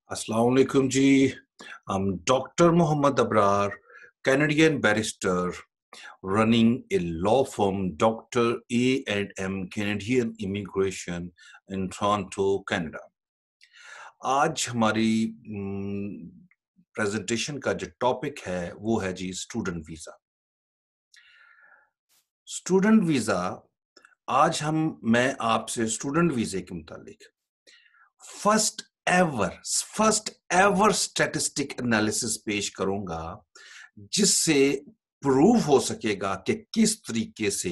Assalamu alaikum ji. I'm Dr. Mohammed Abrar, Canadian barrister, running a law firm, Dr. A&M Canadian Immigration in Toronto, Canada. आज हमारी presentation का जो topic है वो है जी student visa. Student visa आज मैं आपसे स्टूडेंट वीजे के मुतालिक फर्स्ट एवर स्टैटिस्टिक एनालिसिस पेश करूंगा जिससे प्रूव हो सकेगा कि किस तरीके से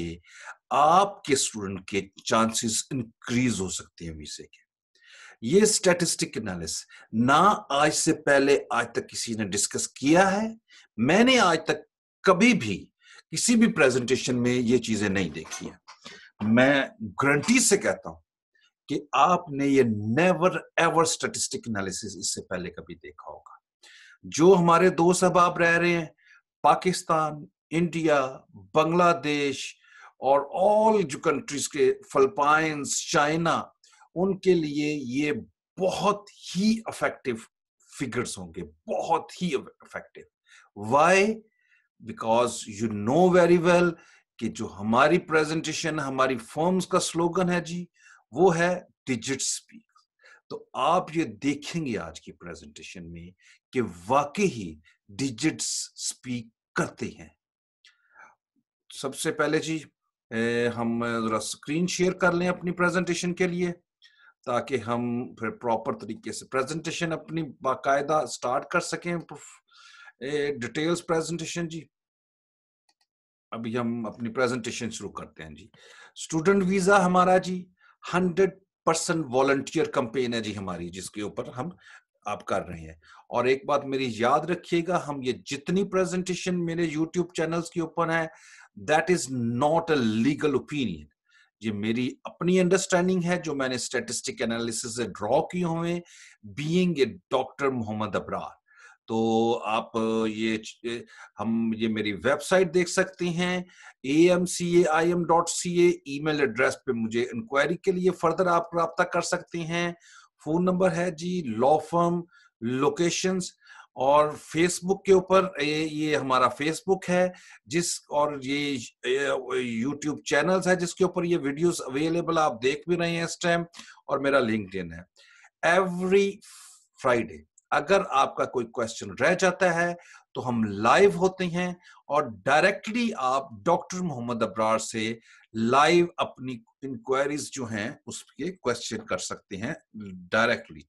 आपके स्टूडेंट के चांसेस इंक्रीज हो सकते हैं वीजे के। ये स्टैटिस्टिक एनालिसिस ना आज से पहले आज तक किसी ने डिस्कस किया है। मैंने आज तक कभी भी किसी भी प्रेजेंटेशन में ये चीजें नहीं देखी हैं। मैं गारंटी से कहता हूं कि आपने ये नेवर एवर स्टैटिस्टिक एनालिसिस इससे पहले कभी देखा होगा। जो हमारे दोस्त अहबाब रह रहे हैं पाकिस्तान, इंडिया, बांग्लादेश और ऑल जो कंट्रीज के फिलीपींस, चाइना, उनके लिए ये बहुत ही इफेक्टिव फिगर्स होंगे, बहुत ही effective. Why? Because you know very well कि जो हमारी प्रेजेंटेशन, हमारी फर्म्स का स्लोगन है जी, वो है डिजिट स्पीक। तो आप ये देखेंगे आज की प्रेजेंटेशन में कि वाकई ही डिजिट्स स्पीक करते हैं। सबसे पहले जी हम जरा स्क्रीन शेयर कर लें अपनी प्रेजेंटेशन के लिए, ताकि हम फिर प्रॉपर तरीके से प्रेजेंटेशन अपनी बाकायदा स्टार्ट कर सकें। डिटेल्स प्रेजेंटेशन जी, अभी हम अपनी प्रेजेंटेशन शुरू करते हैं जी। स्टूडेंट वीजा हमारा जी 100% वॉलंटियर कैंपेन है जी हमारी, जिसके ऊपर हम आप कर रहे हैं। और एक बात मेरी याद रखिएगा, हम ये जितनी प्रेजेंटेशन मेरे यूट्यूब चैनल्स के ऊपर है, that is not a legal opinion. ये मेरी अपनी अंडरस्टैंडिंग है जो मैंने स्टैटिस्टिक एनालिसिस से ड्रॉ किए हुए, being a doctor Mohammad Abrar. तो आप ये मेरी वेबसाइट देख सकते हैं amcaim.ca। ईमेल एड्रेस पे मुझे इंक्वायरी के लिए फर्दर आप राब्ता कर सकते हैं। फोन नंबर है जी, लॉ फर्म लोकेशंस। और फेसबुक के ऊपर ये हमारा फेसबुक है और ये यूट्यूब चैनल्स है जिसके ऊपर ये वीडियोस अवेलेबल आप देख भी रहे हैं इस टाइम। और मेरा लिंक्डइन है। एवरी फ्राइडे अगर आपका कोई क्वेश्चन रह जाता है तो हम लाइव होते हैं और डायरेक्टली आप डॉक्टर मोहम्मद अबरार से लाइव अपनी इंक्वायरीज जो हैं उसके क्वेश्चन कर सकते हैं डायरेक्टली।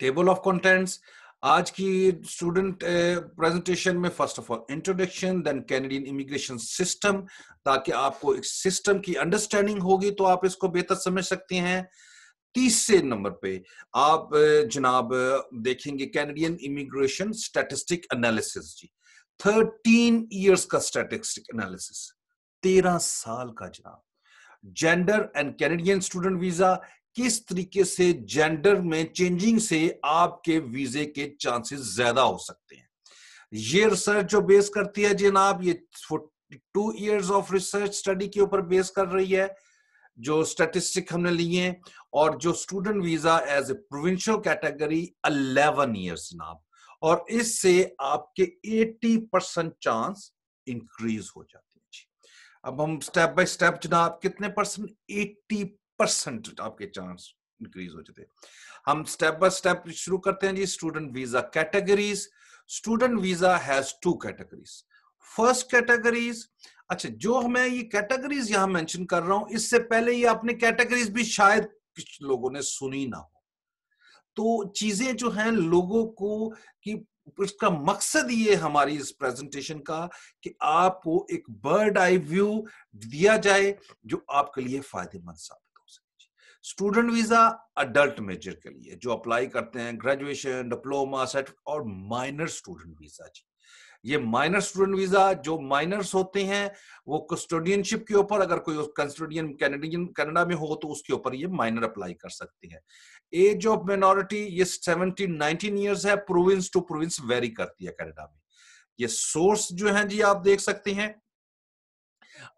टेबल ऑफ कंटेंट्स आज की स्टूडेंट प्रेजेंटेशन में first of all introduction, then Canadian immigration system, ताकि आपको एक सिस्टम की अंडरस्टैंडिंग होगी तो आप इसको बेहतर समझ सकते हैं। तीसरे नंबर पे आप जनाब देखेंगे कैनेडियन इमिग्रेशन स्टैटिस्टिक एनालिसिस जी, 13 इयर्स का स्टैटिस्टिक एनालिसिस, 13 साल का जनाब। Gender and Canadian student visa, किस तरीके से जेंडर में चेंजिंग से आपके वीजे के चांसेस ज्यादा हो सकते हैं। ये रिसर्च जो बेस करती है जनाब, ये 42 इयर्स ऑफ रिसर्च स्टडी के ऊपर बेस कर रही है जो स्टैटिस्टिक हमने लिए हैं। और जो student visa as a provincial category 11 years जनाब, और इससे आपके 80% चांस इंक्रीज हो जाते हैं जी। अब हम स्टेप बाय स्टेप जनाब कितने परसेंट, 80% आपके चांस इंक्रीज हो जाते हैं। हम स्टेप बाय स्टेप शुरू करते हैं जी। Student visa categories. Student visa has 2 categories. First categories, अच्छा जो मैं ये कैटेगरीज यहां मेंशन कर रहा हूं, इससे पहले ये आपने कैटेगरीज भी शायद कुछ लोगों ने सुनी ना हो। तो चीजें जो हैं लोगों को कि उसका मकसद ये हमारी इस प्रेजेंटेशन का कि आपको एक बर्ड आई व्यू दिया जाए जो आपके लिए फायदेमंद साबित हो सके। स्टूडेंट वीजा अडल्ट मेजर के लिए जो अप्लाई करते हैं, ग्रेजुएशन, डिप्लोमा, सर्टिफिकेट और माइनर स्टूडेंट वीजा जी। ये माइनर स्टूडेंट वीजा, जो माइनर्स होते हैं वो कस्टोडियनशिप के ऊपर, अगर कोई कस्टोडियन कनाडा में हो तो उसके ऊपर ये माइनर अप्लाई कर सकते हैं। एज ऑफ माइनॉरिटी ये 17-19 इयर्स है, प्रोविंस टू प्रोविंस वेरी करती है कनाडा में। ये सोर्स जो है जी आप देख सकते हैं,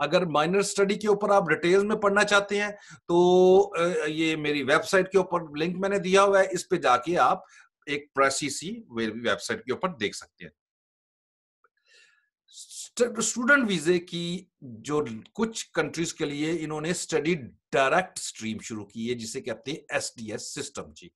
अगर माइनर स्टडी के ऊपर आप डिटेल्स में पढ़ना चाहते हैं तो ये मेरी वेबसाइट के ऊपर लिंक मैंने दिया हुआ है, इस पे जाके आप एक प्रेसी सी वेबसाइट के ऊपर देख सकते हैं। स्टूडेंट वीजे की जो कुछ कंट्रीज के लिए इन्होंने स्टडी डायरेक्ट स्ट्रीम शुरू की है, जिसे कहते हैं एसडीएस सिस्टम जी।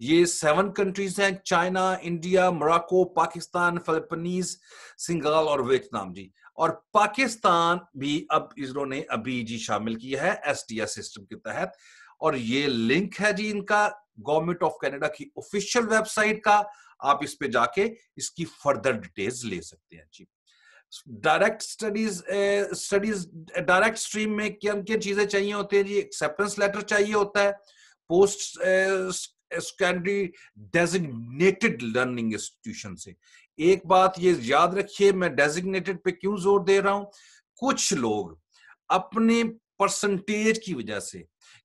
ये 7 कंट्रीज हैं, China, India, Morocco, Pakistan, Philippines, Senegal और वियतनाम जी। और पाकिस्तान भी अब इन्होंने अभी जी शामिल किया है एसडीएस सिस्टम के तहत। और ये लिंक है जी इनका गवर्नमेंट ऑफ कनाडा की ऑफिशियल वेबसाइट का, आप इस पे जाके इसकी फर्दर डिटेल्स ले सकते हैं जी। डायरेक्ट स्टडीज डायरेक्ट स्ट्रीम में क्या क्या चीजें चाहिए होती है जी? एक्सेप्टेंस लेटर चाहिए होता है, post secondary designated learning institution से। एक बात ये याद रखिए, मैं डेजिग्नेटेड पे क्यों जोर दे रहा हूं, कुछ लोग अपने परसेंटेज की वजह से,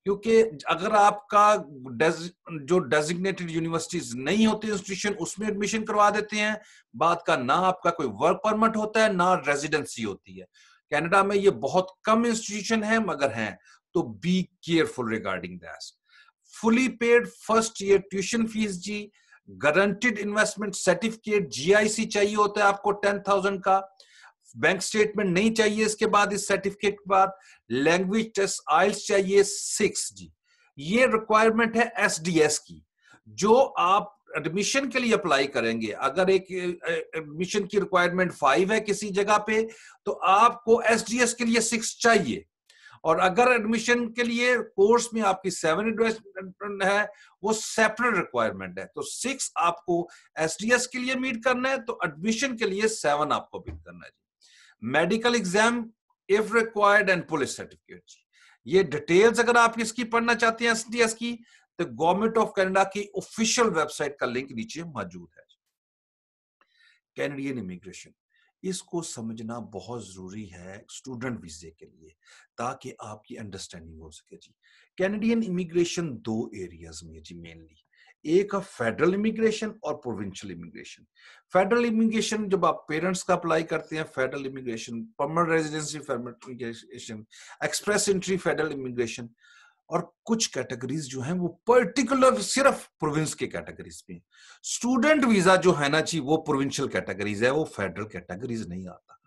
क्योंकि अगर आपका जो डेजिग्नेटेड यूनिवर्सिटीज नहीं होती इंस्टीट्यूशन, उसमें एडमिशन करवा देते हैं, बात का ना आपका कोई वर्क परमिट होता है ना रेजिडेंसी होती है। कनाडा में ये बहुत कम इंस्टीट्यूशन है मगर हैं, तो be careful regarding that. Fully paid first year tuition fees जी, गारंटेड इन्वेस्टमेंट सर्टिफिकेट जीआईसी चाहिए होता है आपको 10,000 का, बैंक स्टेटमेंट नहीं चाहिए इसके बाद, इस सर्टिफिकेट के बाद लैंग्वेज टेस्ट आइल्स चाहिए 6 जी। ये रिक्वायरमेंट है एसडीएस की। जो आप एडमिशन के लिए अप्लाई करेंगे, अगर एक एडमिशन की रिक्वायरमेंट 5 है किसी जगह पे, तो आपको एसडीएस के लिए 6 चाहिए। और अगर एडमिशन के लिए कोर्स में आपकी 7 एडमिशन है, वो सेपरेट रिक्वायरमेंट है, तो 6 आपको एसडीएस के लिए मीट करना है, तो एडमिशन के लिए 7 आपको मीट करना है। Medical exam if required and police certificate. ये डिटेल्स अगर आप इसकी पढ़ना चाहते हैं एसडीएस की, तो गवर्नमेंट ऑफ कनाडा की ऑफिशियल वेबसाइट का लिंक नीचे मौजूद है। कैनेडियन इमिग्रेशन, इसको समझना बहुत जरूरी है स्टूडेंट वीजे के लिए, ताकि आपकी अंडरस्टैंडिंग हो सके जी। कैनेडियन इमिग्रेशन 2 एरियाज में जी मेनली, एक है फेडरल इमिग्रेशन और प्रोविंशियल इमिग्रेशन। फेडरल इमिग्रेशन जब आप पेरेंट्स का अप्लाई करते हैं, federal immigration, permanent residency federal immigration, express entry federal immigration. और कुछ कैटेगरीज जो हैं वो पर्टिकुलर सिर्फ प्रोविंस के कैटेगरीज में। स्टूडेंट वीजा जो है ना जी, वो प्रोविंशियल कैटेगरीज है, वो फेडरल कैटेगरीज नहीं आता।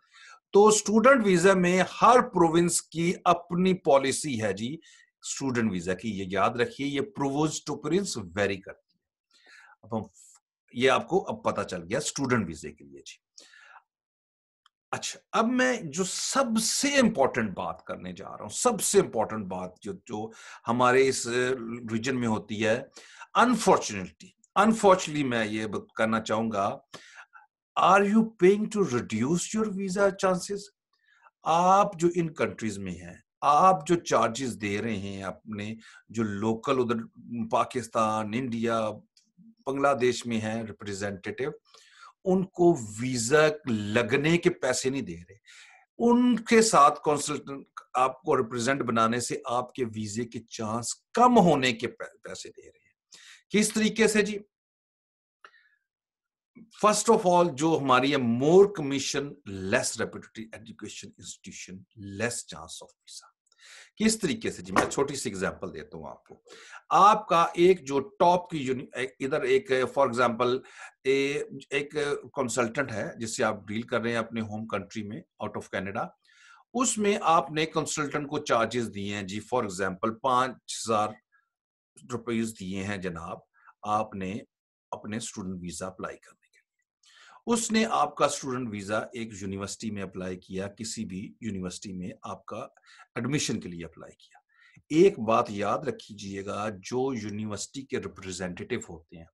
तो स्टूडेंट वीजा में हर प्रोविंस की अपनी पॉलिसी है जी स्टूडेंट वीजा की, ये याद रखिए, ये प्रोविंस टू प्रोविंस वेरी करती है। अब हम ये आपको अब पता चल गया स्टूडेंट वीजे के लिए जी। अच्छा, अब मैं जो सबसे इंपॉर्टेंट बात करने जा रहा हूं, सबसे इंपॉर्टेंट बात जो जो हमारे इस रीजन में होती है, अनफॉर्चुनेटली मैं ये करना चाहूंगा, are you paying to reduce your visa chances? आप जो इन कंट्रीज में हैं, आप जो चार्जेस दे रहे हैं अपने जो लोकल उधर पाकिस्तान, इंडिया, बांग्लादेश में है रिप्रेजेंटेटिव, उनको वीजा लगने के पैसे नहीं दे रहे, उनके साथ कंसल्टेंट आपको रिप्रेजेंट बनाने से आपके वीजे के चांस कम होने के पैसे दे रहे हैं। किस तरीके से जी? फर्स्ट ऑफ ऑल जो हमारी है, more commission less reputed education institution less chance of visa. किस तरीके से जी? मैं छोटी सी एग्जांपल देता हूं आपको। आपका एक जो टॉप की इधर एक फॉर एग्जांपल एक कंसल्टेंट है जिससे आप डील कर रहे हैं अपने होम कंट्री में आउट ऑफ कनाडा, उसमें आपने कंसल्टेंट को चार्जेस दिए हैं जी, फॉर एग्जांपल 5,000 रुपीज दिए हैं जनाब, आपने अपने स्टूडेंट वीजा अप्लाई करने के लिए। उसने आपका स्टूडेंट वीजा एक यूनिवर्सिटी में अप्लाई किया, किसी भी यूनिवर्सिटी में आपका एडमिशन के लिए अप्लाई किया। एक बात याद रखिएगा, जो यूनिवर्सिटी के रिप्रेजेंटेटिव होते हैं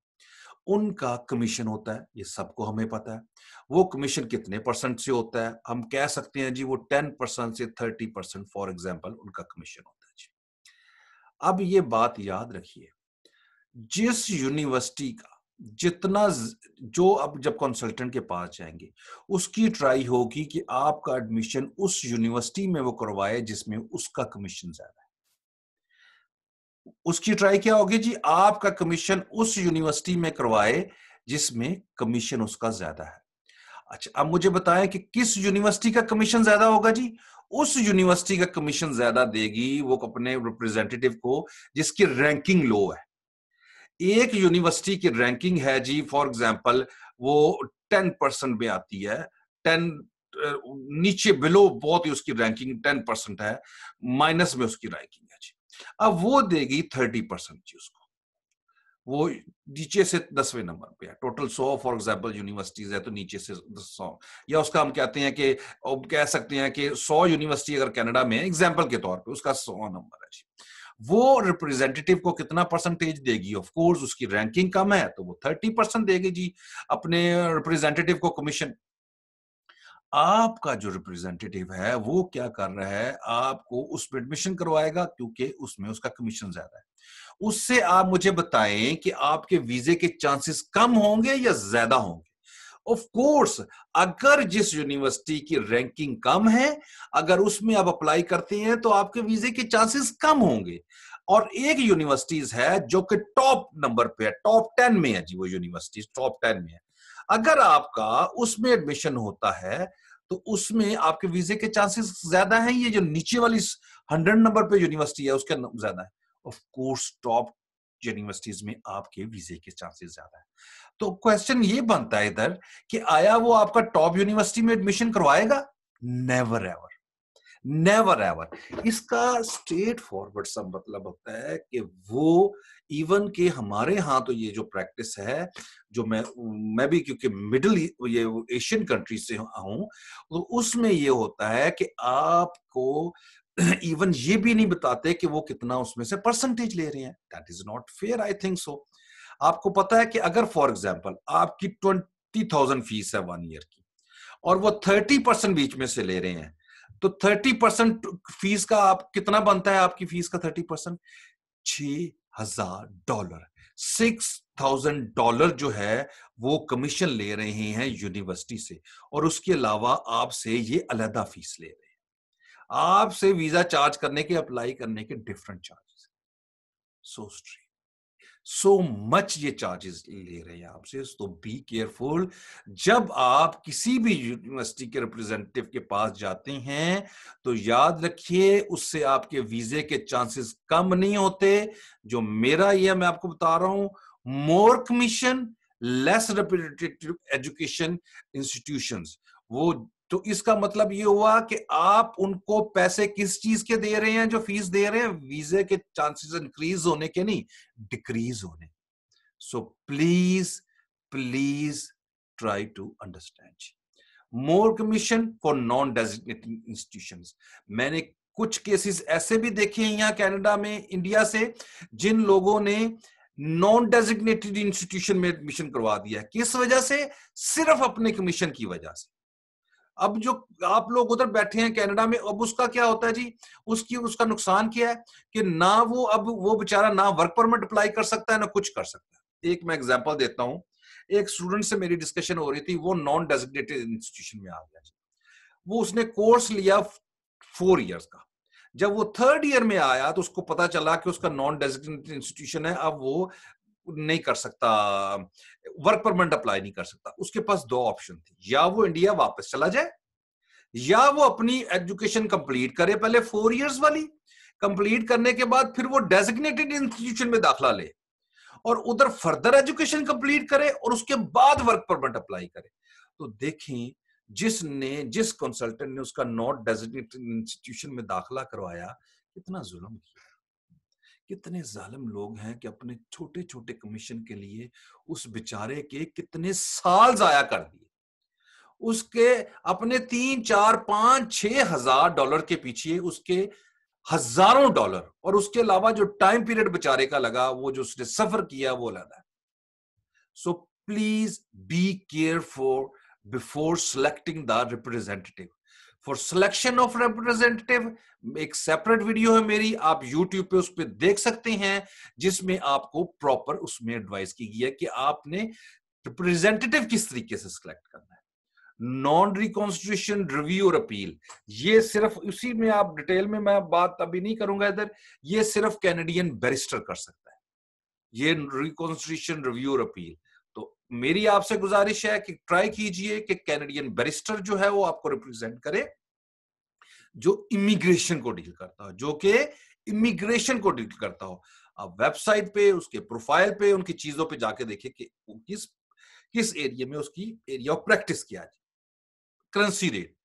उनका कमीशन होता है, ये सबको हमें पता है। वो कमीशन कितने परसेंट से होता है? हम कह सकते हैं जी वो 10% से 30% फॉर एग्जांपल उनका कमीशन होता है जी। अब ये बात याद रखिए, जिस यूनिवर्सिटी का जितना जो अब जब कंसल्टेंट के पास जाएंगे, उसकी ट्राई होगी कि आपका एडमिशन उस यूनिवर्सिटी में वो करवाए जिसमें उसका कमीशन ज्यादा है। उसकी ट्राई क्या होगी जी? आपका कमीशन उस यूनिवर्सिटी में करवाए जिसमें कमीशन उसका ज्यादा है। अच्छा, अब मुझे बताएं कि किस यूनिवर्सिटी का कमीशन ज्यादा होगा जी? उस यूनिवर्सिटी का कमीशन ज्यादा देगी वो अपने रिप्रेजेंटेटिव को जिसकी रैंकिंग लो है। एक यूनिवर्सिटी की रैंकिंग है जी, फॉर एग्जांपल वो 10% में आती है, 10 नीचे बिलो बहुत ही उसकी रैंकिंग 10% है, माइनस में उसकी रैंकिंग है जी। अब वो देगी 30% जी उसको, वो नीचे से 10वें नंबर पे है। टोटल 100 फॉर एग्जांपल यूनिवर्सिटीज है तो नीचे से 100, या उसका हम कहते हैं कि कह सकते हैं कि 100 यूनिवर्सिटी अगर कनाडा में एग्जांपल के तौर पे उसका 100 नंबर है जी। वो रिप्रेजेंटेटिव को कितना परसेंटेज देगी? ऑफ कोर्स उसकी रैंकिंग कम है तो वो 30% देगी जी अपने रिप्रेजेंटेटिव को कमीशन। आपका जो रिप्रेजेंटेटिव है वो क्या कर रहा है, आपको उसमें एडमिशन करवाएगा क्योंकि उसमें उसका कमीशन ज्यादा है। उससे आप मुझे बताएं कि आपके वीजे के चांसेस कम होंगे या ज्यादा होंगे? ऑफ कोर्स, अगर जिस यूनिवर्सिटी की रैंकिंग कम है, अगर उसमें आप अप्लाई करते हैं तो आपके वीजे के चांसेस कम होंगे। और एक यूनिवर्सिटीज है जो कि टॉप नंबर पे है, टॉप 10 में है जी, वो यूनिवर्सिटी टॉप 10 में है। अगर आपका उसमें एडमिशन होता है तो उसमें आपके वीजे के चांसेस ज्यादा हैं, ये जो नीचे वाली 100 नंबर पे यूनिवर्सिटी है उसके ज्यादा है। ऑफ कोर्स टॉप यूनिवर्सिटीज में आपके वीजे के चांसेस ज्यादा है। तो क्वेश्चन ये बनता है इधर कि आया वो आपका टॉप यूनिवर्सिटी में एडमिशन करवाएगा? Never ever, never ever. इसका स्ट्रेट फॉरवर्ड सा मतलब होता है कि वो इवन के हमारे यहाँ तो ये जो प्रैक्टिस है, जो मैं भी क्योंकि मिडिल ये एशियन कंट्री से हूं, तो उसमें ये होता है कि आपको इवन ये भी नहीं बताते कि वो कितना उसमें से परसेंटेज ले रहे हैं। That is not fair, I think so. आपको पता है कि अगर फॉर एग्जाम्पल आपकी 20,000 फीस है 1 ईयर की और वो 30% बीच में से ले रहे हैं, तो 30% फीस का आप कितना बनता है? आपकी फीस का 30% $6,000, $6,000 जो है वो कमीशन ले रहे हैं यूनिवर्सिटी से, और उसके अलावा आपसे ये अलहदा फीस ले रहे हैं। आपसे वीजा चार्ज करने के, अप्लाई करने के different charges. So straight, so much ये चार्जेस ले रहे हैं आपसे। तो बी केयरफुल, जब आप किसी भी यूनिवर्सिटी के रिप्रेजेंटेटिव के पास जाते हैं तो याद रखिए उससे आपके वीजे के चांसेस कम नहीं होते। जो मेरा ये मैं आपको बता रहा हूं, more commission less representative education institutions, वो तो इसका मतलब ये हुआ कि आप उनको पैसे किस चीज के दे रहे हैं? जो फीस दे रहे हैं वीजे के चांसेस इंक्रीज होने के नहीं, डिक्रीज होने। So please, please try to understand. More commission for non designated institutions. मैंने कुछ केसेस ऐसे भी देखे हैं यहाँ कनाडा में, इंडिया से, जिन लोगों ने नॉन डेजिग्नेटेड इंस्टीट्यूशन में एडमिशन करवा दिया है। किस वजह से? सिर्फ अपने कमीशन की वजह से। अब जो आप लोग उधर बैठे हैं कनाडा में, अब उसका क्या होता है जी? उसका नुकसान क्या है कि ना वो अब वो बेचारा ना वर्क परमिट अप्लाई कर सकता है ना कुछ कर सकता है। एक मैं एग्जांपल देता हूं, एक स्टूडेंट से मेरी डिस्कशन हो रही थी, वो नॉन डेजिग्नेटेड इंस्टीट्यूशन में आ गया जी। वो उसने कोर्स लिया 4 इयर्स का। जब वो 3rd ईयर में आया तो उसको पता चला कि उसका नॉन डेजिग्नेटेड इंस्टीट्यूशन है, अब वो नहीं कर सकता, वर्क परमिट अप्लाई नहीं कर सकता। उसके पास दो ऑप्शन थे, या वो इंडिया वापस चला जाए या वो अपनी एजुकेशन कंप्लीट करे पहले 4 इयर्स वाली, कंप्लीट करने के बाद फिर वो डेजिग्नेटेड इंस्टीट्यूशन में दाखला ले और उधर फर्दर एजुकेशन कंप्लीट करे और उसके बाद वर्क परमिट अप्लाई करे। तो देखें, जिस कंसल्टेंट ने उसका नॉट डेजिग्नेटेड इंस्टीट्यूशन में दाखला करवाया, कितना जुल्म किया। कितने जालिम लोग हैं कि अपने छोटे छोटे कमीशन के लिए उस बेचारे के कितने साल जाया कर दिए। उसके अपने 3, 4, 5, 6 हजार डॉलर के पीछे उसके हजारों डॉलर, और उसके अलावा जो टाइम पीरियड बेचारे का लगा, वो जो उसने सफर किया, वो लगा। So please be careful before selecting the representative. For selection of representative एक सेपरेट वीडियो है मेरी, आप यूट्यूब पे उस पर देख सकते हैं, जिसमें आपको प्रॉपर उसमें एडवाइस की गई है कि आपने रिप्रेजेंटेटिव किस तरीके से सिलेक्ट करना है। नॉन रिकॉन्स्टिट्यूशन रिव्यू और अपील, ये सिर्फ उसी में आप डिटेल में मैं बात अभी नहीं करूंगा इधर, ये सिर्फ कैनेडियन बैरिस्टर कर सकता है, ये रिकॉन्स्टिट्यूशन रिव्यू और अपील। तो मेरी आपसे गुजारिश है कि ट्राई कीजिए कि कैनेडियन बैरिस्टर जो है वो आपको रिप्रेजेंट करे। जो इमिग्रेशन को डील करता हो, जो कि इमिग्रेशन को डील करता हो। आप वेबसाइट पे, उसके प्रोफाइल पे, उनकी चीजों पे जाके देखिए कि वो किस किस एरिया में उसकी एरिया ऑफ प्रैक्टिस किया है। Currency rate.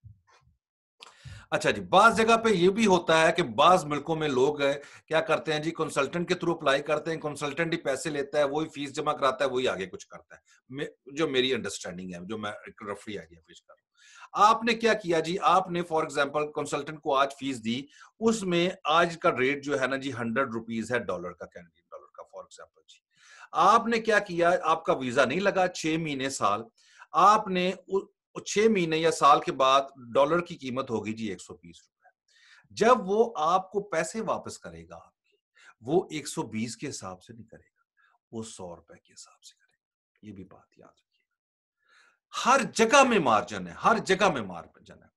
अच्छा जी, बाज़ जगह पे ये भी होता है कि बाज़ मुल्कों में लोग क्या करते हैं जी, कंसल्टेंट के थ्रू अप्लाई करते हैं, कंसल्टेंट ही पैसे लेता है, वही फीस जमा कराता है, वही आगे कुछ करता है। जो मेरी अंडरस्टैंडिंग है, जो मैं एक रफली आइडिया पेश कर रहा हूँ। आपने क्या किया जी, आपने फॉर एग्जांपल कंसल्टेंट को आज फीस दी, उसमें आज का रेट जो है ना जी ₹100 है डॉलर का, कैनेडियन डॉलर का फॉर एग्जांपल जी। आपने क्या किया, आपका वीज़ा नहीं लगा 6 महीने, साल, आपने 6 महीने या साल के बाद डॉलर की कीमत होगी जी ₹120। जब वो आपको पैसे वापस करेगा आपके, वो 120 के हिसाब से नहीं करेगा, वो ₹100 के हिसाब से करेगा। ये भी बात याद रखिए। हर जगह में मार्जिन है, हर जगह में मार्जिन है।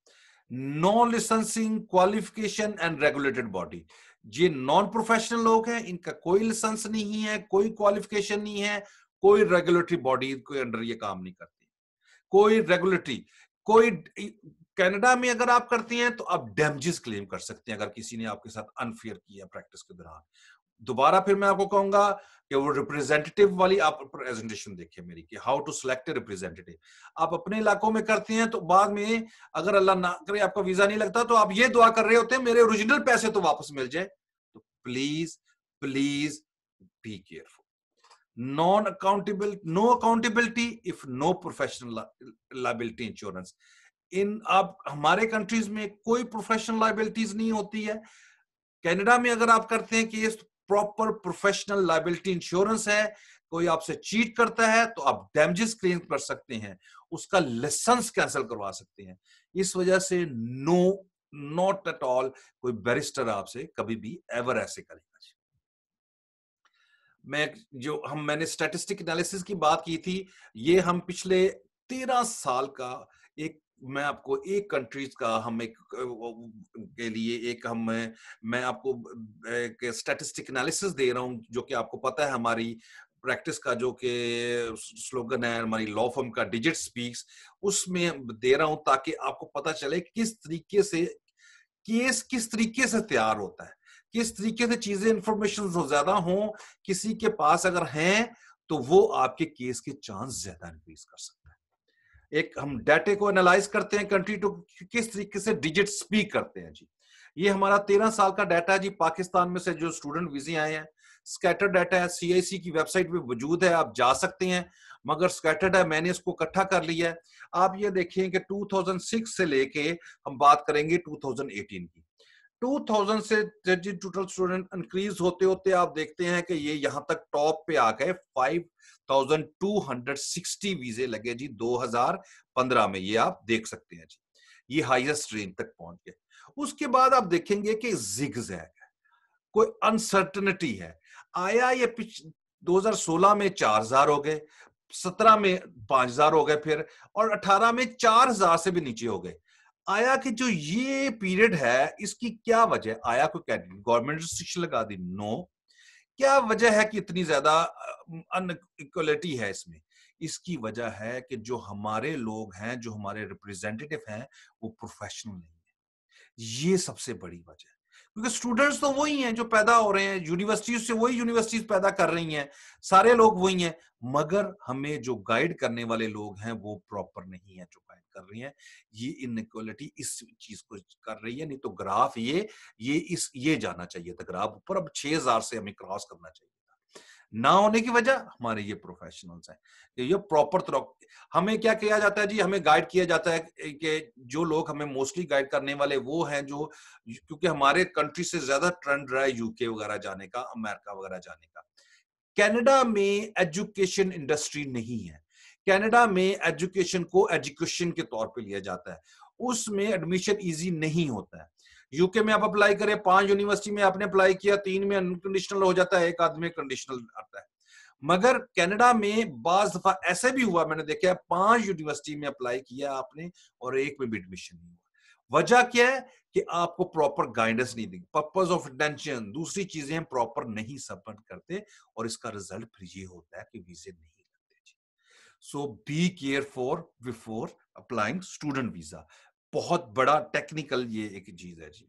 Non licensing, qualification and regulated body, ये नॉन प्रोफेशनल लोग हैं, इनका कोई लाइसेंस नहीं है, कोई क्वालिफिकेशन नहीं है, कोई रेगुलेटरी बॉडी के अंडर ये काम नहीं करती, कोई रेगुलेटरी, कोई। कनाडा में अगर आप करती हैं तो आप डैमेजेस क्लेम कर सकते हैं अगर किसी ने आपके साथ अनफेयर किया प्रैक्टिस के दौरान। दोबारा फिर मैं आपको कहूंगा कि वो रिप्रेजेंटेटिव वाली आप प्रेजेंटेशन देखिए मेरी, कि how to select a representative. आप अपने इलाकों में करते हैं तो बाद में अगर अल्लाह ना करे आपका वीजा नहीं लगता, तो आप ये दुआ कर रहे होते हैं मेरे ओरिजिनल पैसे तो वापस मिल जाए। तो please please be careful. Non accountable, no accountability if no professional liability insurance. इन आप हमारे कंट्रीज में कोई प्रोफेशनल लाइबिलिटीज नहीं होती है। कनाडा में अगर आप करते हैं कि प्रॉपर प्रोफेशनल लाइबिलिटी इंश्योरेंस है, कोई आपसे चीट करता है तो आप डैमेजेस क्लेम कर सकते हैं, उसका लाइसेंस कैंसिल करवा सकते हैं। इस वजह से नो, नॉट एट ऑल कोई बैरिस्टर आपसे कभी भी एवर ऐसे करेगा। मैंने स्टैटिस्टिक एनालिसिस की बात की थी, ये हम पिछले 13 साल का एक, मैं आपको एक कंट्रीज का हम एक के लिए एक हम मैं आपको एक स्टैटिस्टिक एनालिसिस दे रहा हूं, जो कि आपको पता है हमारी प्रैक्टिस का जो कि स्लोगन है हमारी लॉ फर्म का, डिजिट स्पीक्स, उसमें दे रहा हूं ताकि आपको पता चले किस तरीके से केस किस तरीके से तैयार होता है, किस तरीके से चीजें इंफॉर्मेशन ज्यादा हो किसी के पास अगर हैं, तो वो आपके केस के चांस ज्यादा इंक्रीज कर सकता है। एक हम डाटे को एनालाइज करते हैं, कंट्री टू किस तरीके से डिजिट स्पीक करते हैं जी। ये हमारा 13 साल का डाटा जी, पाकिस्तान में से जो स्टूडेंट वीजे आए हैं, स्कैटर डाटा है, सीआईसी की वेबसाइट पे मौजूद है, आप जा सकते हैं, मगर स्कैटर्ड है, मैंने इसको इकट्ठा कर लिया है। आप ये देखें कि 2006 से लेके हम बात करेंगे 2018 की, 2000 से टोटल स्टूडेंट इंक्रीज होते होते आप देखते हैं कि ये यहां तक टॉप पे आ गए, 5260 वीजे लगे जी 2015 में, ये आप देख सकते हैं जी, ये हाईएस्ट रेंज तक पहुंच गए। उसके बाद आप देखेंगे कि जिगजैग है, कोई अनसर्टनिटी है। आया ये 2016 में 4000 हो गए, 17 में 5000 हो गए फिर, और 18 में 4000 से भी नीचे हो गए। आया कि जो ये पीरियड है इसकी क्या वजह, आया कोई गवर्नमेंट रिस्ट्रिक्शन लगा दी? नो। क्या वजह है कि इतनी ज्यादा अनइक्वलिटी है इसमें? इसकी वजह है कि जो हमारे लोग हैं, जो हमारे रिप्रेजेंटेटिव हैं, वो प्रोफेशनल नहीं है। ये सबसे बड़ी वजह है, क्योंकि स्टूडेंट्स तो वही हैं जो पैदा हो रहे हैं, यूनिवर्सिटीज से वही यूनिवर्सिटीज पैदा कर रही हैं, सारे लोग वही हैं, मगर हमें जो गाइड करने वाले लोग हैं वो प्रॉपर नहीं है जो गाइड कर रही हैं। ये इनइक्वालिटी इस चीज को कर रही है, नहीं तो ग्राफ ये जाना चाहिए था ग्राफ ऊपर, अब 6000 से हमें क्रॉस करना चाहिए था। ना होने की वजह हमारे ये प्रोफेशनल्स हैं, ये प्रॉपर तरह हमें क्या किया जाता है जी, हमें गाइड किया जाता है कि जो लोग हमें मोस्टली गाइड करने वाले वो हैं जो, क्योंकि हमारे कंट्री से ज्यादा ट्रेंड रहा है यूके वगैरह जाने का, अमेरिका वगैरह जाने का। कनाडा में एजुकेशन इंडस्ट्री नहीं है। कनाडा में एजुकेशन को एजुकेशन के तौर पे लिया जाता है, उसमें एडमिशन इजी नहीं होता है। यूके में आप अप्लाई करें, 5 यूनिवर्सिटी में आपने अप्लाई किया, 3 में अनकंडीशनल हो जाता है, एक आदमी कंडीशनल आता है। मगर कनाडा में बाज दफा ऐसे भी हुआ, मैंने देखा है, 5 यूनिवर्सिटी में अप्लाई किया आपने और एक में भी एडमिशन नहीं हुआ। वजह क्या है कि आपको प्रॉपर गाइडेंस नहीं दी, पर्पस ऑफ अटेंशन, दूसरी चीजें प्रॉपर नहीं सबमिट करते, और इसका रिजल्ट फिर ये होता है कि वीजे नहीं लगते जी। So be careful before applying student visa. बहुत बड़ा टेक्निकल ये एक चीज है जी।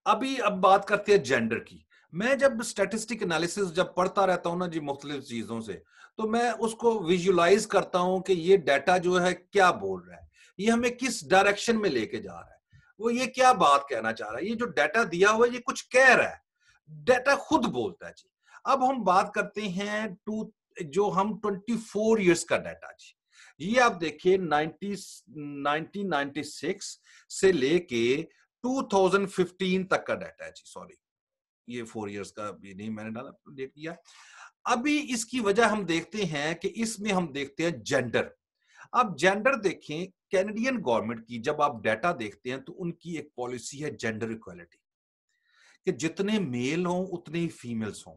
अब बात करते हैं जेंडर की। मैं जब स्टैटिस्टिक एनालिसिस जब पढ़ता रहता हूँ ना जी मुख्तलिफ चीजों से, तो मैं उसको विजुलाइज करता हूँ कि ये डाटा जो है क्या बोल रहा है, ये हमें किस डायरेक्शन में लेके जा रहा है, वो ये क्या बात कहना चाह रहा है, ये जो डाटा दिया हुआ है ये कुछ कह रहा है, डाटा खुद बोलता है जी। अब हम बात करते हैं जो हम 24 इयर्स का डाटा जी, ये आप देखिए 1996 से लेके 2015 तक का डाटा है जी, सॉरी ये 4 इयर्स का भी नहीं मैंने डाला, डेट किया। अभी इसकी वजह हम देखते हैं कि इसमें हम देखते हैं जेंडर। अब जेंडर देखें, कैनेडियन गवर्नमेंट की जब आप डाटा देखते हैं तो उनकी एक पॉलिसी है जेंडर इक्वालिटी, कि जितने मेल हों उतने ही फीमेल्स हों।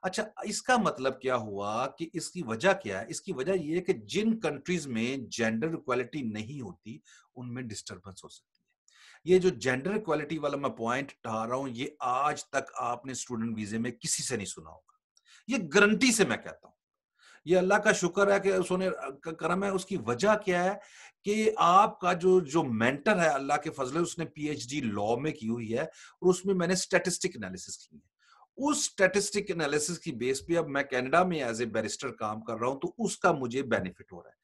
अच्छा, इसका मतलब क्या हुआ कि इसकी वजह क्या है? इसकी वजह ये है कि जिन कंट्रीज में जेंडर इक्वालिटी नहीं होती उनमें डिस्टर्बेंस हो सकती है। ये जो जेंडर इक्वालिटी वाला मैं पॉइंट उठा रहा हूं, ये आज तक आपने स्टूडेंट वीजे में किसी से नहीं सुना होगा, ये गारंटी से मैं कहता हूं। ये अल्लाह का शुक्र है कि उसने करम है। उसकी वजह क्या है कि आपका जो जो मेंटर है, अल्लाह के फजले उसने पीएचडी लॉ में की हुई है और उसमें मैंने स्टैटिस्टिक एनालिसिस की है। उस स्टैटिस्टिक एनालिसिस की बेस पे अब मैं कनाडा में एज ए बैरिस्टर काम कर रहा हूं, तो उसका मुझे बेनिफिट हो रहा है।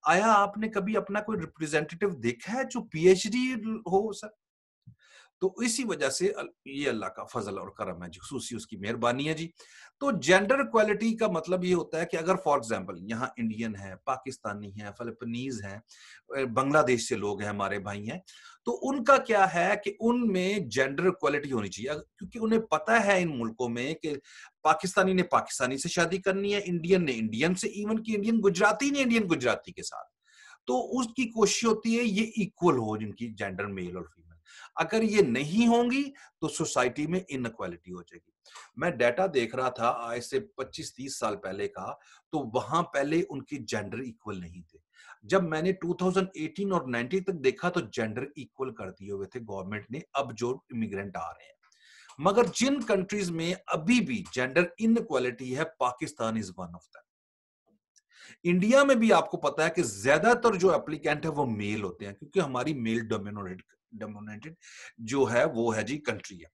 आया आपने कभी अपना कोई रिप्रेजेंटेटिव देखा है जो पीएचडी हो सर? तो इसी वजह से ये अल्लाह का फजल और करम है, खसूसी उसकी मेहरबानी है जी। तो जेंडर इक्वालिटी का मतलब ये होता है कि अगर फॉर एग्जांपल यहाँ इंडियन है, पाकिस्तानी है, फिलिपीनीज है, बांग्लादेश से लोग हैं, हमारे भाई हैं, तो उनका क्या है कि उनमें जेंडर इक्वालिटी होनी चाहिए, क्योंकि उन्हें पता है इन मुल्कों में कि पाकिस्तानी ने पाकिस्तानी से शादी करनी है, इंडियन ने इंडियन से, इवन की इंडियन गुजराती ने इंडियन गुजराती के साथ। तो उसकी कोशिश होती है ये इक्वल हो, जिनकी जेंडर मेल और फीमेल। अगर ये नहीं होंगी तो सोसाइटी में इनइक्वालिटी हो जाएगी। मैं डाटा देख रहा था आज से 25-30 साल पहले का, तो वहां पहले उनकी जेंडर इक्वल नहीं थे। जब मैंने 2018 और 19 तक देखा तो जेंडर इक्वल कर दिए हुए थे गवर्नमेंट ने, अब जो इमिग्रेंट आ रहे हैं। मगर जिन कंट्रीज में अभी भी जेंडर इनइक्वालिटी है, Pakistan is one of them. India में भी आपको पता है कि ज्यादातर जो एप्लीकेंट है वो मेल होते हैं, क्योंकि हमारी मेल डोमिनेटेड जो है वो है जी कंट्री है।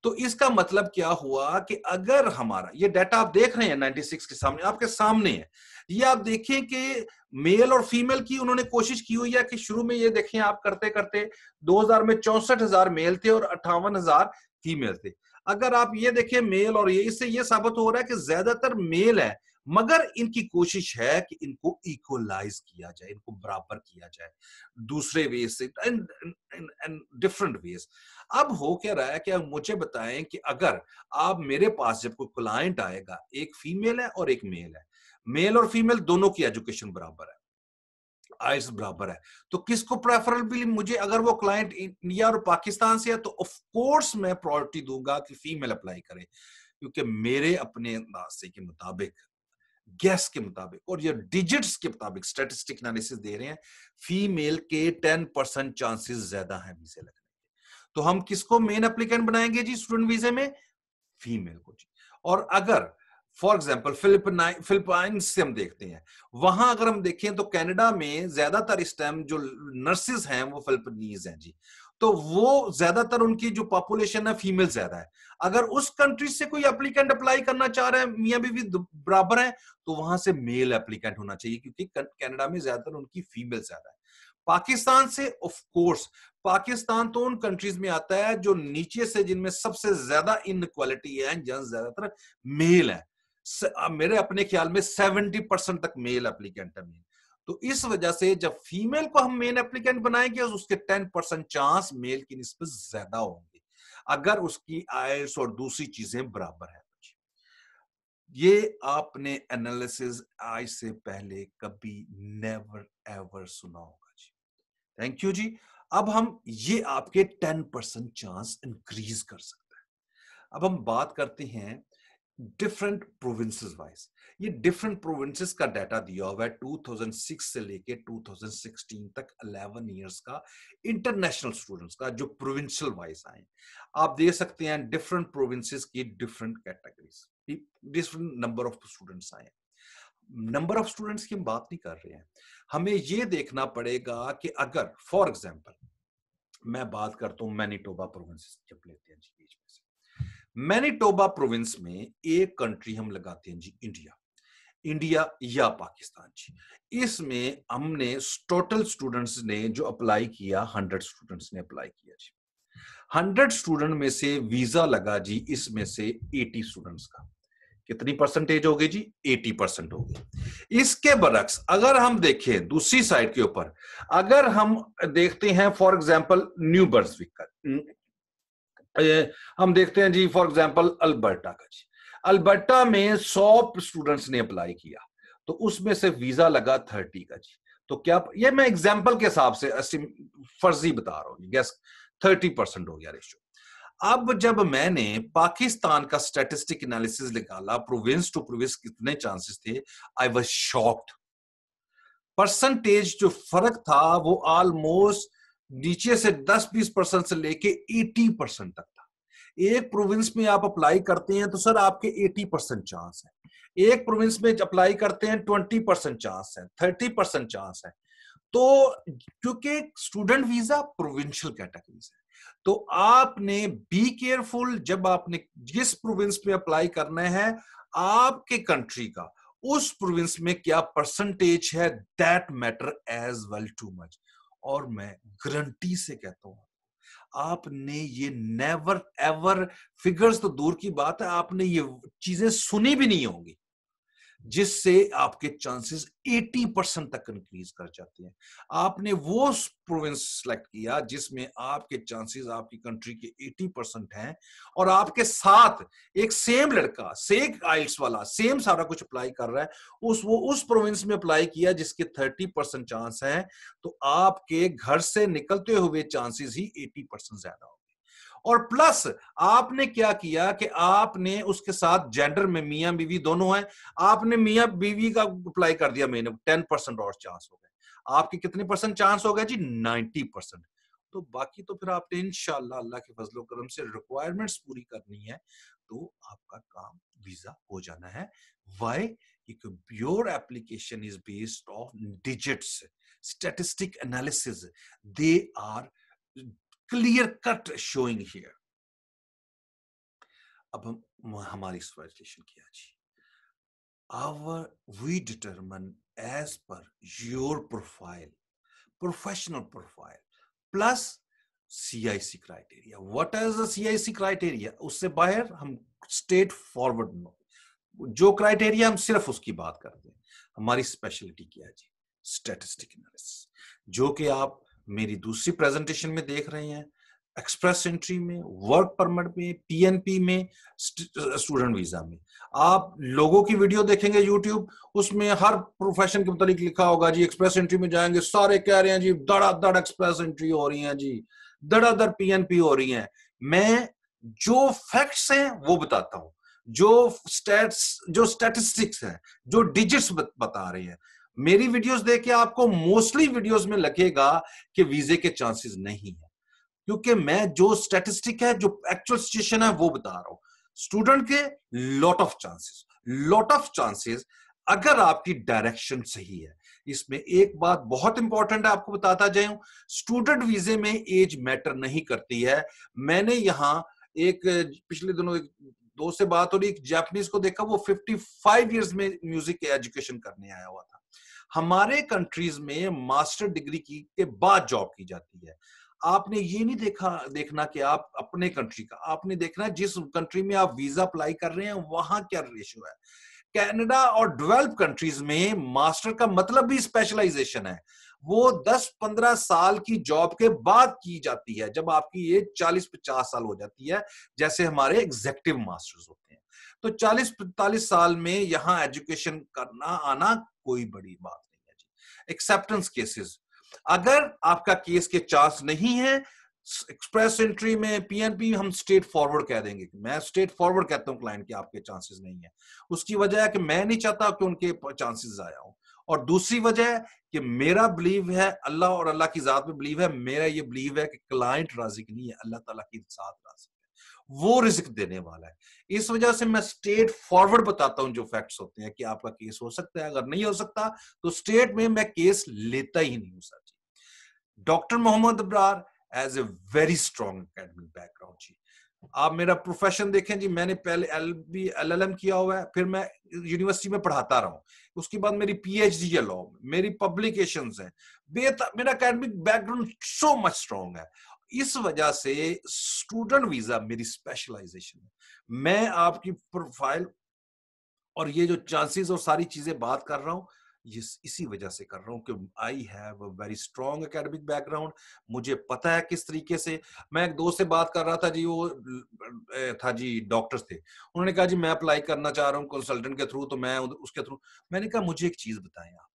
तो इसका मतलब क्या हुआ कि अगर हमारा ये डाटा आप देख रहे हैं 96 के सामने, आपके सामने है, ये आप देखें कि मेल और फीमेल की उन्होंने कोशिश की हुई है कि शुरू में ये देखें आप करते करते 2000 में 64,000 मेल थे और 58,000 फीमेल थे। अगर आप ये देखें मेल और ये, इससे ये साबित हो रहा है कि ज्यादातर मेल है, मगर इनकी कोशिश है कि इनको इक्वलाइज किया जाए, इनको बराबर किया जाए दूसरे वे से, एंड डिफरेंट वेज। अब हो क्या रहा है कि आप मुझे बताएं कि अगर आप मेरे पास जब कोई क्लाइंट आएगा, एक फीमेल है और एक मेल है, मेल और फीमेल दोनों की एजुकेशन बराबर है, आइस बराबर है, तो किसको प्रेफरेबली, मुझे अगर वो क्लाइंट इंडिया और पाकिस्तान से है तो ऑफ कोर्स मैं प्रायोरिटी दूंगा कि फीमेल अप्लाई करे, क्योंकि मेरे अपने अंदाजे के मुताबिक, गैस के मुताबिक और ये डिजिट्स के मुताबिक स्टैटिस्टिक एनालिसिस दे रहे हैं, फीमेल के 10% चांसेस ज्यादा हैं वीजे लगने के। तो हम किसको मेन एप्लीकेंट बनाएंगे जी स्टूडेंट वीजे में? फीमेल को जी। और अगर फॉर एग्जाम्पल फिलिपाइंस से हम देखते हैं, वहां अगर हम देखें तो कनाडा में ज्यादातर इस टाइम जो नर्सेज हैं वो फिलिपीनीज हैं जी, तो वो ज्यादातर उनकी जो पॉपुलेशन है फीमेल ज्यादा है। अगर उस कंट्री से कोई एप्लीकेंट अप्लाई करना चाह रहा है, मियां बीवी बराबर है, तो वहां से मेल एप्लीकेंट होना चाहिए, क्योंकि कनाडा में ज्यादातर उनकी फीमेल ज्यादा है। पाकिस्तान से ऑफ कोर्स, पाकिस्तान तो उन कंट्रीज में आता है जो नीचे से, जिनमें सबसे ज्यादा इनक्वालिटी है, जहां ज्यादातर मेल है। मेरे अपने ख्याल में 70% तक मेल एप्लीकेंट है मेल। तो इस वजह से जब फीमेल को हम मेन एप्लीकेंट बनाएंगे, उसके 10% चांस मेल की निस्बत ज्यादा होंगे, अगर उसकी आयल्स और दूसरी चीजें बराबर है। ये आपने एनालिसिस आज से पहले कभी नेवर एवर सुना होगा जी। थैंक यू जी। अब हम ये आपके 10% चांस इंक्रीज कर सकते हैं। अब हम बात करते हैं डिफरेंट प्रोविंसेस वाइज। ये डिफरेंट प्रोविंसेस का डाटा दिया हुआ है 2006 से लेके 2016 तक, 11 इयर्स का इंटरनेशनल स्टूडेंट्स का जो प्रोविंशियल वाइज आए। आप देख सकते हैं डिफरेंट प्रोविंसेस की different categories, different number of students आए। नंबर ऑफ स्टूडेंट्स की हम बात नहीं कर रहे हैं। हमें ये देखना पड़ेगा कि अगर फॉर एग्जांपल मैं बात करता हूं मैनिटोबा प्रोविंस जब लेते हैं जी बीच में से, मैनिटोबा प्रोविंस में एक कंट्री हम लगाते हैं जी इंडिया, इंडिया या पाकिस्तान जी। इसमें हमने टोटल स्टूडेंट्स ने जो अप्लाई किया 100 स्टूडेंट्स ने अप्लाई किया जी। 100 स्टूडेंट में से वीजा लगा जी इसमें से 80 स्टूडेंट्स का। कितनी परसेंटेज होगी जी? 80% होगी। इसके बरक्स अगर हम देखें दूसरी साइड के ऊपर, अगर हम देखते हैं फॉर एग्जांपल न्यू ब्रंसविक का, हम देखते हैं जी फॉर एग्जांपल अल्बर्टा का जी। अल्बर्टा में 100 स्टूडेंट्स ने अप्लाई किया तो उसमें से वीजा लगा 30 का जी। तो क्या ये मैं एग्जांपल के हिसाब से फर्जी बता रहा हूं, गैस 30% हो गया रेशियो। अब जब मैंने पाकिस्तान का स्टैटिस्टिक एनालिसिस निकाला प्रोविंस टू प्रोविंस कितने चांसेस थे, आई वाज शॉक्ड। परसेंटेज जो फर्क था वो ऑलमोस्ट नीचे से 10-20% से लेके 80% तक था। एक प्रोविंस में आप अप्लाई करते हैं तो सर आपके 80% चांस है, एक प्रोविंस में अप्लाई करते हैं 20% चांस है, 30% चांस है। तो क्योंकि स्टूडेंट वीजा प्रोविंशियल कैटेगरीज है, तो आपने बी केयरफुल जब आपने जिस प्रोविंस में अप्लाई करना है, आपके कंट्री का उस प्रोविंस में क्या परसेंटेज है, that matter as well too much. और मैं गारंटी से कहता हूं आपने ये नेवर एवर, फिगर्स तो दूर की बात है, आपने ये चीजें सुनी भी नहीं होंगी, जिससे आपके चांसेस 80% तक इंक्रीज कर जाते हैं। आपने वो प्रोविंस सेलेक्ट किया जिसमें आपके चांसेस आपकी कंट्री के 80% हैं, और आपके साथ एक सेम लड़का सेम आइल्स वाला सेम सारा कुछ अप्लाई कर रहा है, उस प्रोविंस में अप्लाई किया जिसके 30% चांस है, तो आपके घर से निकलते हुए चांसेस ही 80% ज्यादा हो। और प्लस आपने क्या किया कि आपने उसके साथ जेंडर में मियां बीवी दोनों हैं, आपने मियां बीवी का अप्लाई कर दिया, मैंने 10% और चांस हो गए। आपके कितने परसेंट चांस हो गए जी? 90%। तो बाकी तो फिर आपने इंशाल्लाह अल्लाह के फजलो करम से रिक्वायरमेंट्स पूरी करनी है तो आपका काम वीजा हो जाना है। Why? Your application is based on digits, statistic analysis, they are clear cut showing here. अब हम हमारी स्पेसिफिकेशन क्या जी? We determine as per your profile, professional profile plus CIC criteria. What is the CIC criteria? उससे बाहर हम straight forward no, जो criteria हम सिर्फ उसकी बात करते हैं। हमारी स्पेशलिटी क्या है जी? स्टैटिस्टिक एनालिसिस, जो कि आप मेरी दूसरी प्रेजेंटेशन में देख रहे हैं, एक्सप्रेस एंट्री में, वर्क परमिट में, पीएनपी में, स्टूडेंट वीजा में। आप लोगों की वीडियो देखेंगे यूट्यूब, उसमें हर प्रोफेशन के मुताबिक लिखा होगा जी, एक्सप्रेस एंट्री में जाएंगे सारे कह रहे हैं जी धड़ाधड़ एक्सप्रेस एंट्री हो रही है जी, धड़ाधड़ पीएनपी हो रही है। मैं जो फैक्ट्स हैं वो बताता हूं, जो स्टैटिस्टिक्स हैं, जो डिजिट्स बता रहे हैं। मेरी वीडियोस देख के आपको मोस्टली वीडियोस में लगेगा कि वीजे के चांसेस नहीं है, क्योंकि मैं जो स्टैटिस्टिक है, जो एक्चुअल सिचुएशन है वो बता रहा हूं। स्टूडेंट के लॉट ऑफ चांसेस अगर आपकी डायरेक्शन सही है। इसमें एक बात बहुत इंपॉर्टेंट है, आपको बताता जाऊं, स्टूडेंट वीजे में एज मैटर नहीं करती है। मैंने यहां एक पिछले दिनों एक दोस्त से बात हो रही, एक जापानीज को देखा, वो 55 इयर्स में म्यूजिक एजुकेशन करने आया हुआ था। हमारे कंट्रीज में मास्टर डिग्री के बाद जॉब की जाती है। आपने ये नहीं देखना कि आप अपने कंट्री का, आपने देखना है जिस कंट्री में आप वीजा अप्लाई कर रहे हैं वहां क्या रेशियो है। कनाडा और डेवलप कंट्रीज में मास्टर का मतलब भी स्पेशलाइजेशन है, वो 10-15 साल की जॉब के बाद की जाती है, जब आपकी ये 40-50 साल हो जाती है, जैसे हमारे एग्जीक्यूटिव मास्टर्स होते हैं। तो 40-45 साल में यहां एजुकेशन करना आना कोई बड़ी बात नहीं है जी। एक्सेप्टेंस केसेस, अगर आपका केस के चांस नहीं है, एक्सप्रेस एंट्री में, पीएनपी, हम स्ट्रेट फॉरवर्ड कह देंगे। मैं स्ट्रेट फॉरवर्ड कहता हूं क्लाइंट के आपके चांसेस नहीं है। उसकी वजह है कि मैं नहीं चाहता कि उनके चांसेस आया हो, और दूसरी वजह है कि मेरा बिलीव है अल्लाह और अल्लाह की जात में बिलीव है, मेरा ये बिलीव है कि क्लाइंट राजी नहीं है, अल्लाह ताला की जात राजी है। वो रिस्क देने वाला है। इस वजह से मैं स्ट्रेट फॉरवर्ड बताता हूं जो फैक्ट्स होते हैं कि आपका केस हो सकता है, अगर नहीं हो सकता तो स्टेट में मैं केस लेता ही नहीं हूं सर जी। Doctor Mohammad Abrar as a very strong academic background जी। आप मेरा प्रोफेशन देखें जी, मैंने पहले LLM किया हुआ है, फिर मैं यूनिवर्सिटी में पढ़ाता रहा हूं, उसके बाद मेरी PhD है लॉ में, मेरी पब्लिकेशंस हैं, मेरा academic background so much strong है। इस वजह से स्टूडेंट वीजा मेरी स्पेशलाइजेशन है। मैं आपकी प्रोफाइल और ये जो चांसेस और सारी चीजें बात कर रहा हूं, ये इसी वजह से कर रहा हूं कि I have a very strong academic background. मुझे पता है किस तरीके से। मैं एक दोस्त से बात कर रहा था जी, वो था जी, डॉक्टर्स थे। उन्होंने कहा जी मैं अप्लाई करना चाह रहा हूँ कंसल्टेंट के थ्रू, तो मैं उसके थ्रू। मैंने कहा मुझे एक चीज बताएं आप,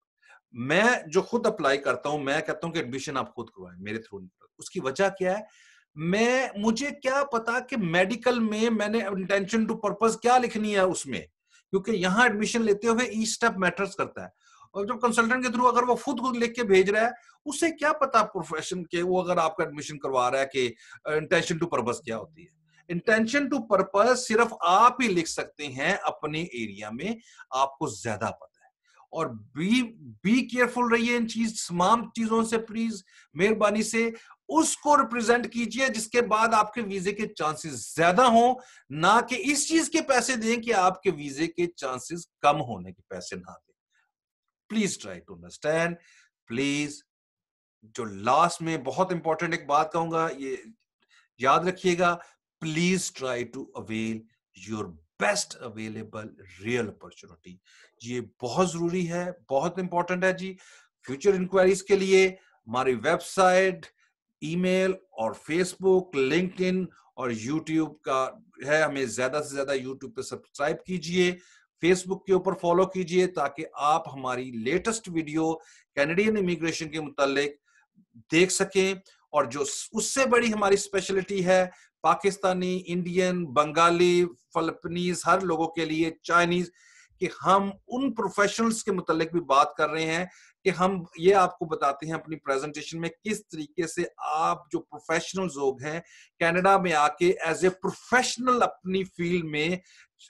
मैं जो खुद अप्लाई करता हूं, मैं कहता हूं कि एडमिशन आप खुद करवाएं, मेरे थ्रू नहीं। उसकी वजह क्या है? मुझे क्या पता कि मेडिकल में मैंने इंटेंशन टू पर्पस क्या लिखनी है उसमें, क्योंकि यहां एडमिशन लेते हुए ईच स्टेप मैटर्स करता है। और जो कंसल्टेंट के थ्रू अगर वो खुद लिख के भेज रहा है, उसे क्या पता प्रोफेशन के, वो अगर आपका एडमिशन करवा रहा है कि इंटेंशन टू पर्पस क्या होती है। इंटेंशन टू पर्पस सिर्फ आप ही लिख सकते हैं अपने एरिया में, आपको ज्यादा पता है। और बी केयरफुल रहिए इन तमाम चीजों से, प्लीज मेहरबानी से उसको रिप्रेजेंट कीजिए जिसके बाद आपके वीजे के चांसेस ज्यादा हो, ना कि इस चीज के पैसे दें कि आपके वीजे के चांसेस कम होने के पैसे ना दें। Please try to understand. Please, जो लास्ट में बहुत इंपॉर्टेंट एक बात कहूंगा, ये याद रखिएगा, please try to avail your best available real opportunity. ये बहुत जरूरी है, बहुत इंपॉर्टेंट है जी। फ्यूचर इंक्वायरीज के लिए हमारी वेबसाइट, ईमेल और फेसबुक, लिंक्डइन और यूट्यूब का है। हमें ज्यादा से ज्यादा यूट्यूब पे सब्सक्राइब कीजिए, फेसबुक के ऊपर फॉलो कीजिए, ताकि आप हमारी लेटेस्ट वीडियो कैनेडियन इमिग्रेशन के मुतालिक देख सकें। और जो उससे बड़ी हमारी स्पेशलिटी है, पाकिस्तानी, इंडियन, बंगाली, फिलिपीनीज, हर लोगों के लिए, चाइनीज, कि हम उन प्रोफेशनल्स के मुतालिक भी बात कर रहे हैं कि हम ये आपको बताते हैं अपनी प्रेजेंटेशन में किस तरीके से आप जो प्रोफेशनल लोग हैं कनाडा में आके एज ए प्रोफेशनल अपनी फील्ड में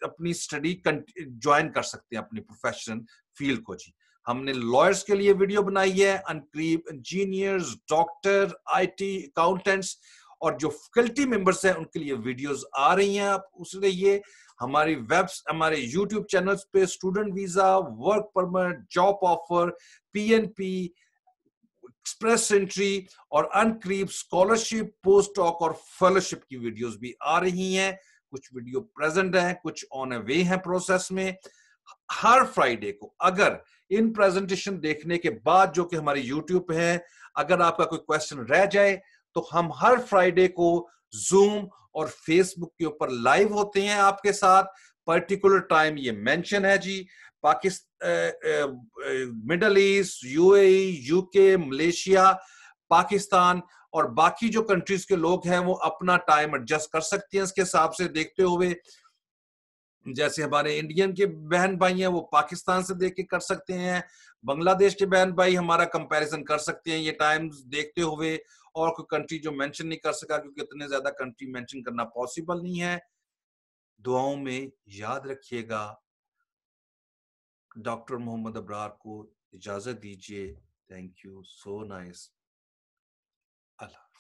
अपनी स्टडी ज्वाइन कर सकते हैं, अपनी प्रोफेशनल फील्ड को जी। हमने लॉयर्स के लिए वीडियो बनाई है, अनकरीब इंजीनियर्स, डॉक्टर, IT, अकाउंटेंट्स और जो फैकल्टी मेंबर्स हैं उनके लिए वीडियोस आ रही हैं। आप उसके लिए हमारे यूट्यूब चैनल्स पे student visa, work permit, job offer, PNP, express entry और अनकरीब स्कॉलरशिप, पोस्ट डॉक और फेलोशिप की वीडियोस भी आ रही हैं। कुछ वीडियो प्रेजेंट हैं, कुछ ऑन अ वे हैं प्रोसेस में। हर फ्राइडे को, अगर इन प्रेजेंटेशन देखने के बाद जो कि हमारे यूट्यूब पे है, अगर आपका कोई क्वेश्चन रह जाए तो हम हर फ्राइडे को जूम और फेसबुक के ऊपर लाइव होते हैं आपके साथ। पर्टिकुलर टाइम ये मेंशन है जी। Pakistan, Middle East, UAE, UK, Malaysia, Pakistan और बाकी जो कंट्रीज के लोग हैं वो अपना टाइम एडजस्ट कर सकते हैं इसके हिसाब से देखते हुए। जैसे हमारे इंडियन के बहन भाई हैं वो पाकिस्तान से देख के कर सकते हैं, बांग्लादेश के बहन भाई हमारा कंपैरिजन कर सकते हैं ये टाइम्स देखते हुए। और कोई कंट्री जो मेंशन नहीं कर सका क्योंकि इतने ज्यादा कंट्री मेंशन करना पॉसिबल नहीं है। दुआओं में याद रखिएगा। डॉक्टर मोहम्मद अब्रार को इजाजत दीजिए। Thank you, so nice. Allah.